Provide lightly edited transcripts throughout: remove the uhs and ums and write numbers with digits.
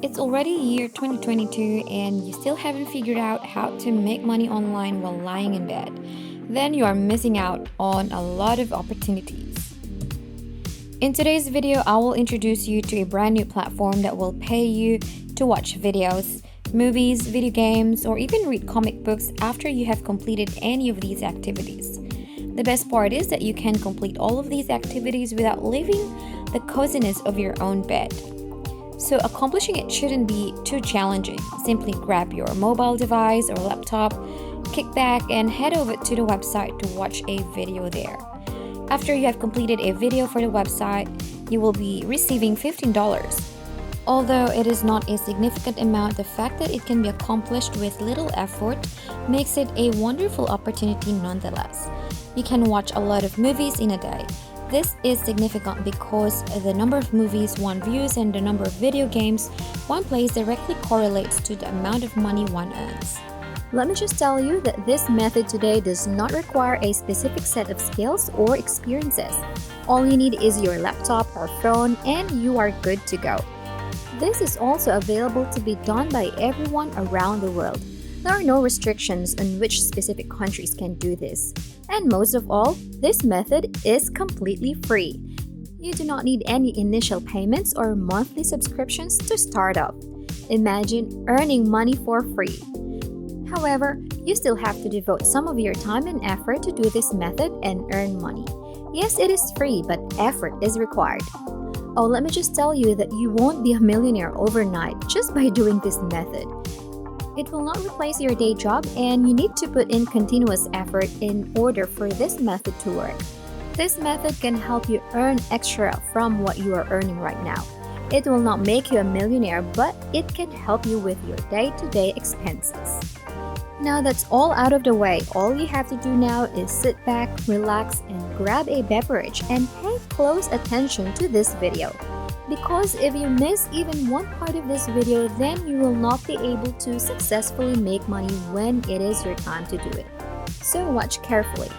It's already year 2022 and you still haven't figured out how to make money online while lying in bed. Then you are missing out on a lot of opportunities. In today's video, I will introduce you to a brand new platform that will pay you to watch videos, movies, video games, or even read comic books after you have completed any of these activities. The best part is that you can complete all of these activities without leaving the coziness of your own bed. So accomplishing it shouldn't be too challenging. Simply grab your mobile device or laptop, kick back, and head over to the website to watch a video there. After you have completed a video for the website, you will be receiving $15. Although it is not a significant amount, the fact that it can be accomplished with little effort makes it a wonderful opportunity nonetheless. You can watch a lot of movies in a day. This is significant because the number of movies one views and the number of video games one plays directly correlates to the amount of money one earns. Let me just tell you that this method today does not require a specific set of skills or experiences. All you need is your laptop or phone and you are good to go. This is also available to be done by everyone around the world. There are no restrictions on which specific countries can do this. And most of all, this method is completely free. You do not need any initial payments or monthly subscriptions to start up. Imagine earning money for free. However, you still have to devote some of your time and effort to do this method and earn money. Yes, it is free, but effort is required. Oh, let me just tell you that you won't be a millionaire overnight just by doing this method. It will not replace your day job and you need to put in continuous effort in order for this method to work. This method can help you earn extra from what you are earning right now. It will not make you a millionaire, but it can help you with your day-to-day expenses. Now that's all out of the way, all you have to do now is sit back, relax, and grab a beverage and pay close attention to this video. Because if you miss even one part of this video, then you will not be able to successfully make money when it is your time to do it. So watch carefully.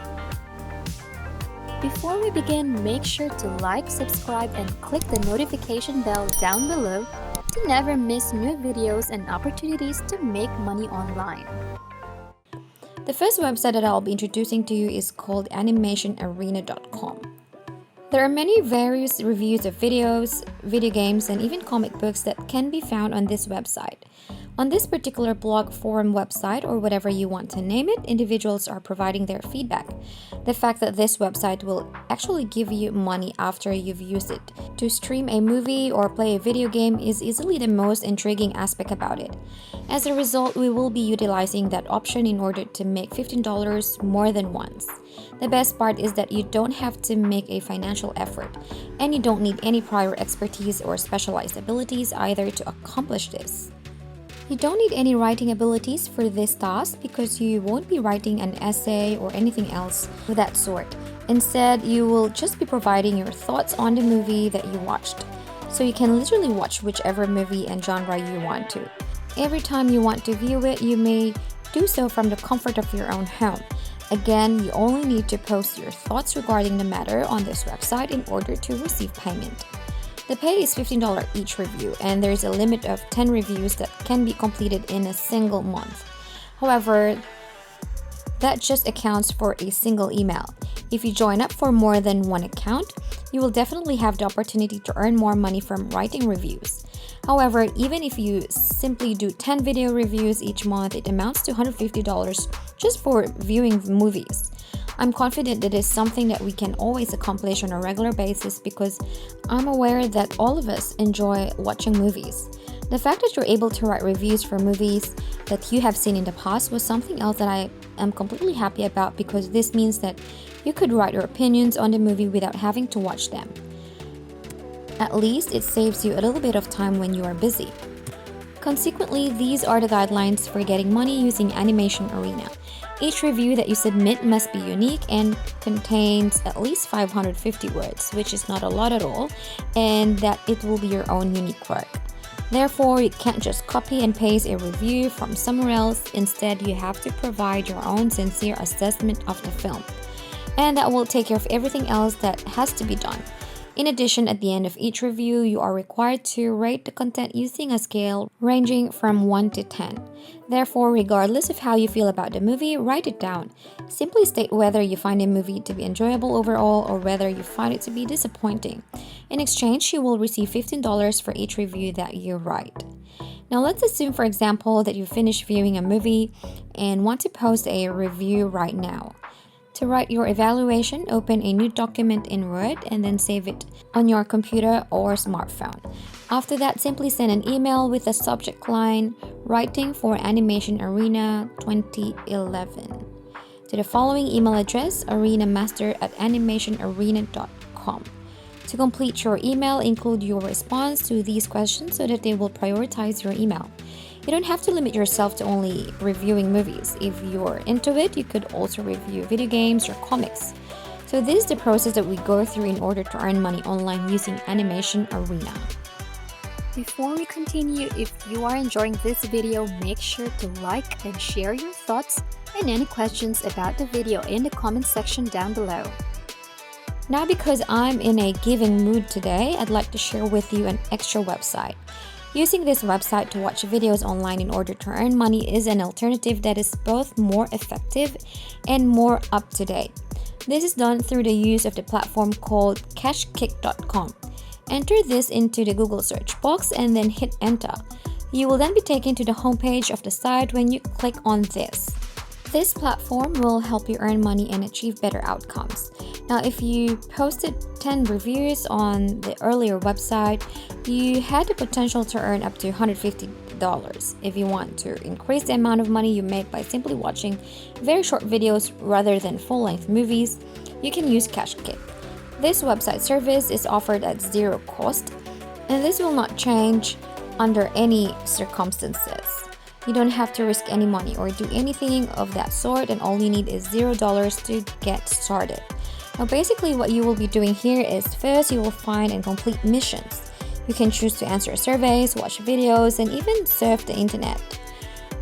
Before we begin, make sure to like, subscribe, and click the notification bell down below to never miss new videos and opportunities to make money online. The first website that I'll be introducing to you is called animationarena.com. There are many various reviews of videos, video games, and even comic books that can be found on this website. On this particular blog, forum, website, or whatever you want to name it, individuals are providing their feedback. The fact that this website will actually give you money after you've used it to stream a movie or play a video game is easily the most intriguing aspect about it. As a result, we will be utilizing that option in order to make $15 more than once. The best part is that you don't have to make a financial effort, and you don't need any prior expertise or specialized abilities either to accomplish this. You don't need any writing abilities for this task because you won't be writing an essay or anything else of that sort. Instead, you will just be providing your thoughts on the movie that you watched. So you can literally watch whichever movie and genre you want to. Every time you want to view it, you may do so from the comfort of your own home. Again, you only need to post your thoughts regarding the matter on this website in order to receive payment. The pay is $15 each review, and there is a limit of 10 reviews that can be completed in a single month. However, that just accounts for a single email. If you join up for more than one account, you will definitely have the opportunity to earn more money from writing reviews. However, even if you simply do 10 video reviews each month, it amounts to $150 just for viewing movies. I'm confident that it is something that we can always accomplish on a regular basis because I'm aware that all of us enjoy watching movies. The fact that you're able to write reviews for movies that you have seen in the past was something else that I am completely happy about because this means that you could write your opinions on the movie without having to watch them. At least it saves you a little bit of time when you are busy. Consequently, these are the guidelines for getting money using Animation Arena. Each review that you submit must be unique and contains at least 550 words, which is not a lot at all, and that it will be your own unique work. Therefore, you can't just copy and paste a review from somewhere else. Instead, you have to provide your own sincere assessment of the film. And that will take care of everything else that has to be done. In addition, at the end of each review, you are required to rate the content using a scale ranging from 1 to 10. Therefore, regardless of how you feel about the movie, write it down. Simply state whether you find a movie to be enjoyable overall or whether you find it to be disappointing. In exchange, you will receive $15 for each review that you write. Now, let's assume, for example, that you finished viewing a movie and want to post a review right now. To write your evaluation, open a new document in Word and then save it on your computer or smartphone. After that, simply send an email with the subject line "Writing for Animation Arena 2011" to the following email address: arenamaster@animationarena.com. To complete your email, include your response to these questions so that they will prioritize your email. You don't have to limit yourself to only reviewing movies. If you're into it, you could also review video games or comics. So this is the process that we go through in order to earn money online using Animation Arena. Before we continue, if you are enjoying this video, make sure to like and share your thoughts and any questions about the video in the comment section down below. Now, because I'm in a giving mood today, I'd like to share with you an extra website. Using this website to watch videos online in order to earn money is an alternative that is both more effective and more up to date. This is done through the use of the platform called Cashkick.com. Enter this into the Google search box and then hit enter. You will then be taken to the homepage of the site when you click on this. This platform will help you earn money and achieve better outcomes. Now, if you posted 10 reviews on the earlier website, you had the potential to earn up to $150. If you want to increase the amount of money you make by simply watching very short videos rather than full-length movies, you can use Cashkick. This website service is offered at zero cost, and this will not change under any circumstances. You don't have to risk any money or do anything of that sort, and all you need is $0 to get started. Now, basically what you will be doing here is first you will find and complete missions. You can choose to answer surveys, watch videos, and even surf the internet.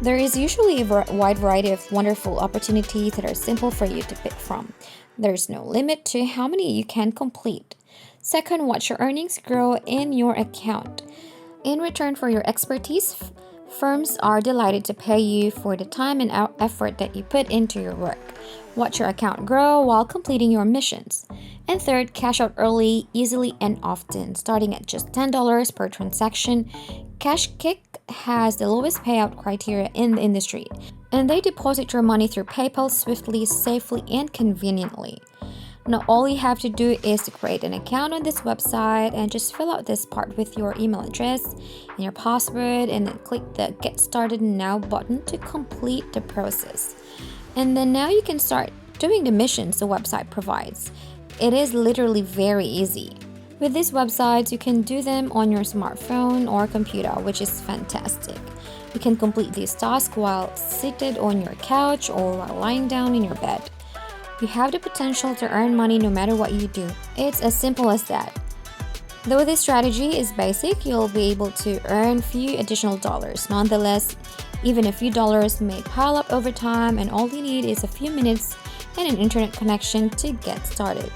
There is usually a wide variety of wonderful opportunities that are simple for you to pick from. There is no limit to how many you can complete. Second, watch your earnings grow in your account. In return for your expertise, firms are delighted to pay you for the time and effort that you put into your work. Watch your account grow while completing your missions. And third, cash out early, easily, and often. Starting at just $10 per transaction, Cashkick has the lowest payout criteria in the industry, and they deposit your money through PayPal swiftly, safely, and conveniently. Now, all you have to do is to create an account on this website and just fill out this part with your email address and your password, and then click the Get Started Now button to complete the process. And then now you can start doing the missions the website provides. It is literally very easy. With these websites, you can do them on your smartphone or computer, which is fantastic. You can complete these tasks while seated on your couch or while lying down in your bed. You have the potential to earn money no matter what you do. It's as simple as that. Though this strategy is basic, you'll be able to earn few additional dollars. Nonetheless, even a few dollars may pile up over time, and all you need is a few minutes and an internet connection to get started.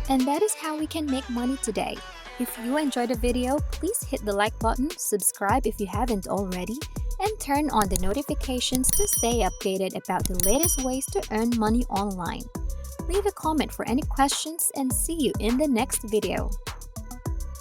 And that is how we can make money today. If you enjoyed the video, please hit the like button, subscribe if you haven't already, and turn on the notifications to stay updated about the latest ways to earn money online. Leave a comment for any questions and see you in the next video.